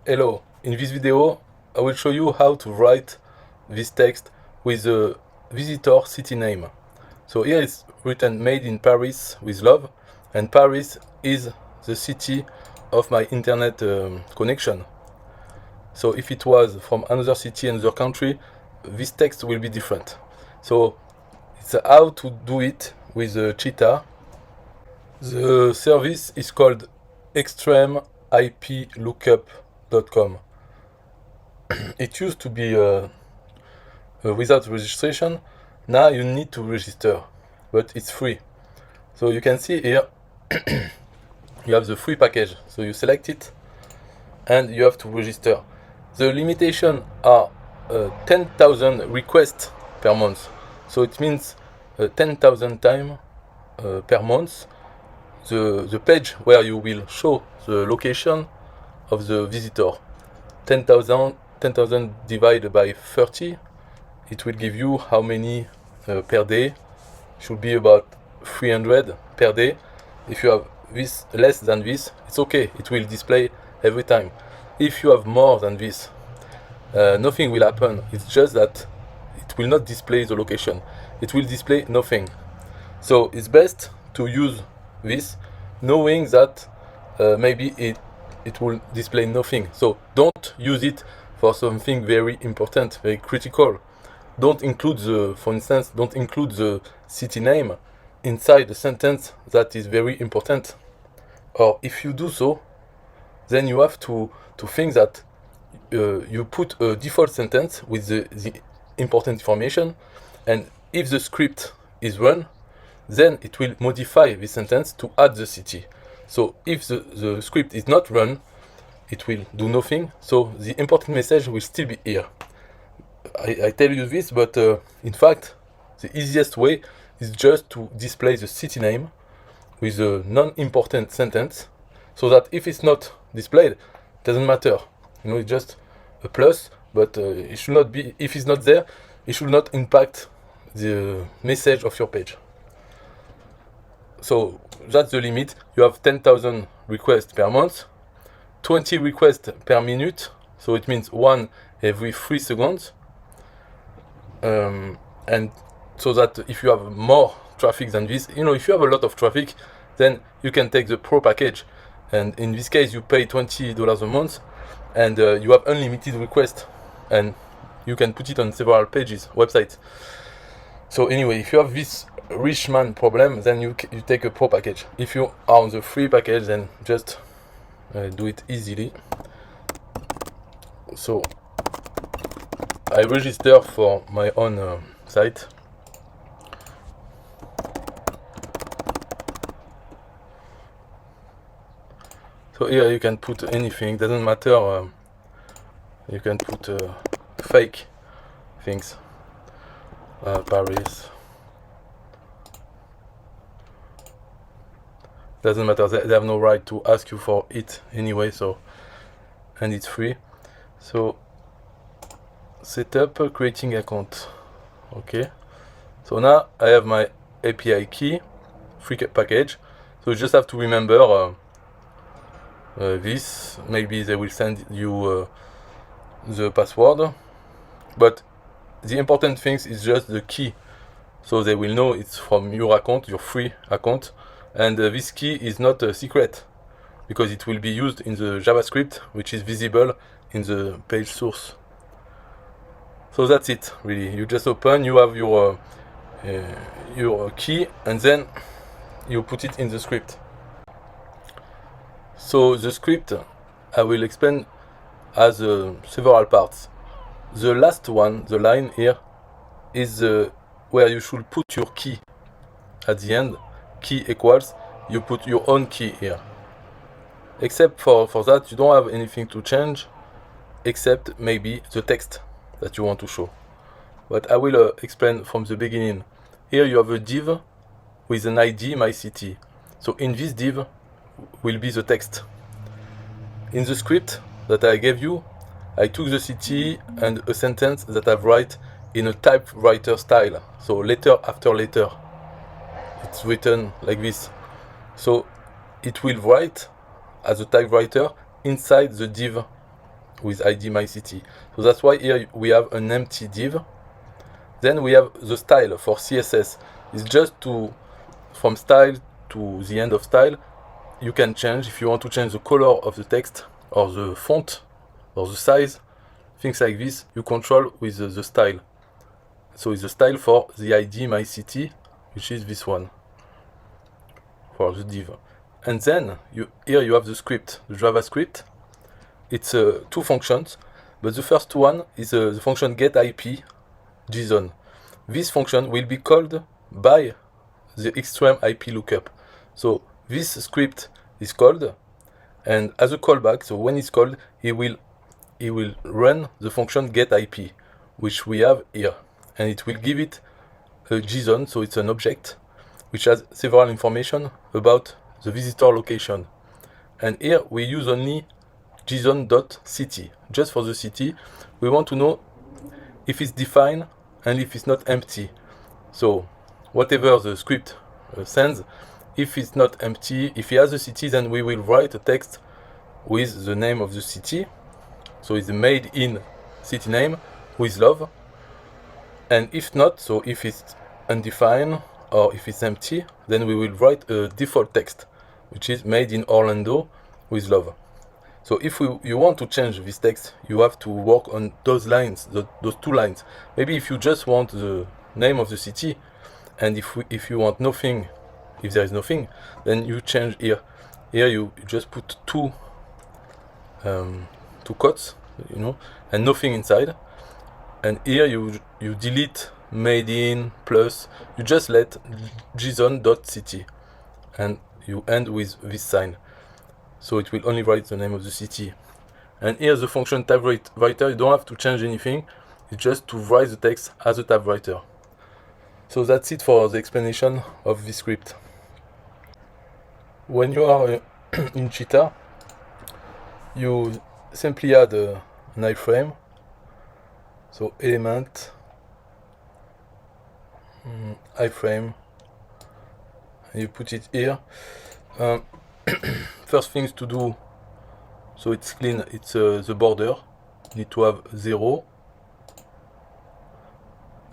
Hello, in this video I will show you how to write this text with the visitor city name. So here it's written made in Paris with love, and Paris is the city of my internet connection. So if it was from another city, another country, this text will be different. So it's how to do it with the Cheetah. The service is called extremeIPlookup.com. It used to be without registration. Now you need to register, but it's free. So you can see here you have the free package. So you select it and you have to register. The limitation are 10,000 requests per month. So it means 10,000 times per month the page where you will show the location of the visitor. 10,000 divided by 30, it will give you how many per day. Should be about 300 per day. If you have this less than this, it's okay, it will display every time. If you have more than this, nothing will happen. It's just that it will not display the location, it will display nothing. So it's best to use this knowing that maybe it will display nothing. So don't use it for something very important, very critical. Don't include for instance, don't include the city name inside the sentence that is very important. Or if you do so, then you have to think that you put a default sentence with the important information, and if the script is run, then it will modify this sentence to add the city. So if the script is not run, it will do nothing. So the important message will still be here. I tell you this, but in fact, the easiest way is just to display the city name with a non-important sentence, so that if it's not displayed, it doesn't matter. You know, it's just a plus, but it should not be. If it's not there, it should not impact the message of your page. So that's the limit. You have 10,000 requests per month, 20 requests per minute. So it means one every 3 seconds. And so that if you have more traffic than this, you know, if you have a lot of traffic, then you can take the pro package. And in this case, you pay $20 a month, and you have unlimited requests, and you can put it on several pages, websites. So anyway, if you have this rich man problem, then you take a pro package. If you are on the free package, then just do it easily. So I register for my own site. So here you can put anything, doesn't matter. You can put fake things. Paris. Doesn't matter, they have no right to ask you for it anyway, so, and it's free. So setup, creating account. Okay, so now I have my API key, free package. So you just have to remember this. Maybe they will send you the password, but the important thing is just the key, so they will know it's from your account, your free account. And this key is not a secret, because it will be used in the JavaScript, which is visible in the page source. So that's it, really. You just open, you have your key, and then you put it in the script. So the script, I will explain as several parts. The last one, the line here, is where you should put your key at the end. Key equals, you put your own key here. Except for that, you don't have anything to change, except maybe the text that you want to show. But I will explain from the beginning. Here you have a div with an ID, my city. So in this div will be the text. In the script that I gave you, I took the city and a sentence that I've write in a typewriter style. So letter after letter. It's written like this. So it will write as a typewriter inside the div with ID my city. So that's why here we have an empty div. Then we have the style for CSS. It's just from style to the end of style. You can change if you want to change the color of the text or the font or the size, things like this. You control with the style. So it's the style for the ID my city, which is this one for the div. And then here you have the script, the JavaScript. It's two functions, but the first one is the function getIP JSON. This function will be called by the extreme IP lookup. So this script is called, and as a callback, so when it's called, it will run the function getIP, which we have here, and it will give it a JSON, so it's an object which has several information about the visitor location. And here we use only JSON.city, just for the city. We want to know if it's defined and if it's not empty. So whatever the script sends, if it's not empty, if it has a city, then we will write a text with the name of the city. So it's made in city name with love. And if not, so if it's undefined or if it's empty, then we will write a default text, which is made in Orlando with love. So if you want to change this text, you have to work on those lines, those two lines. Maybe if you just want the name of the city, and if you want nothing, if there is nothing, then you change here. Here you just put two quotes, and nothing inside. And here you delete made in plus. You just let JSON.city, and you end with this sign. So it will only write the name of the city. And here the function tab writer, you don't have to change anything. It's just to write the text as a tab writer. So that's it for the explanation of this script. When you are in Cheetah, you simply add an iframe. So element, iframe, and you put it here. First things to do, so it's clean, it's the border, you need to have 0.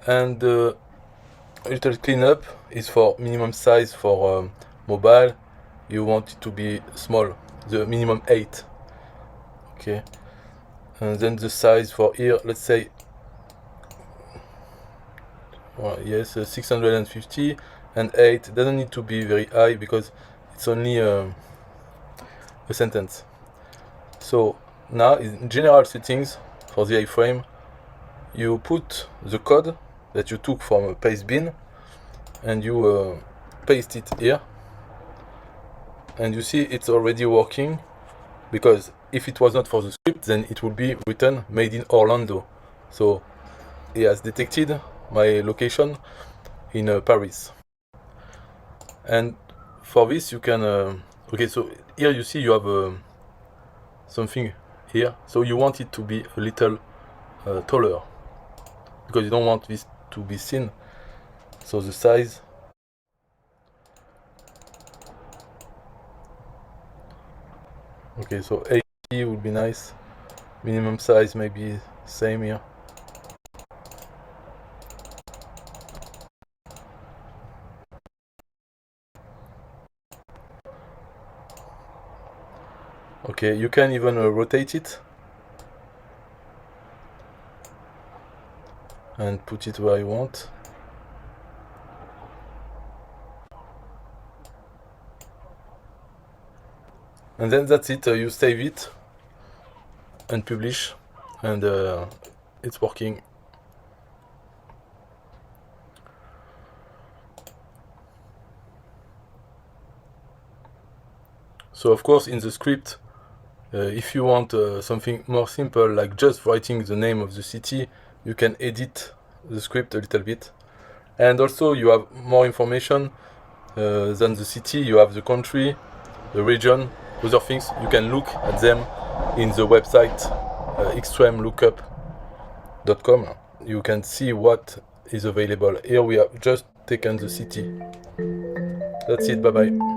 And little cleanup is for minimum size for mobile. You want it to be small, the minimum 8. Okay. And then the size for here, let's say, well, yes, 650 and 8. It doesn't need to be very high because it's only a sentence. So now in general settings for the iframe, you put the code that you took from a paste bin and you paste it here, and you see it's already working, because if it was not for the script, then it would be written made in Orlando. So it has detected my location in Paris. And for this you can okay, so here you see you have something here, so you want it to be a little taller because you don't want this to be seen. So the size, okay, so 80 would be nice. Minimum size maybe same here. Okay, you can even rotate it and put it where you want. And then that's it, you save it and publish, and it's working. So of course in the script, if you want something more simple, like just writing the name of the city, you can edit the script a little bit. And also you have more information than the city. You have the country, the region, other things. You can look at them in the website extremelookup.com. You can see what is available. Here we have just taken the city. That's it, bye bye.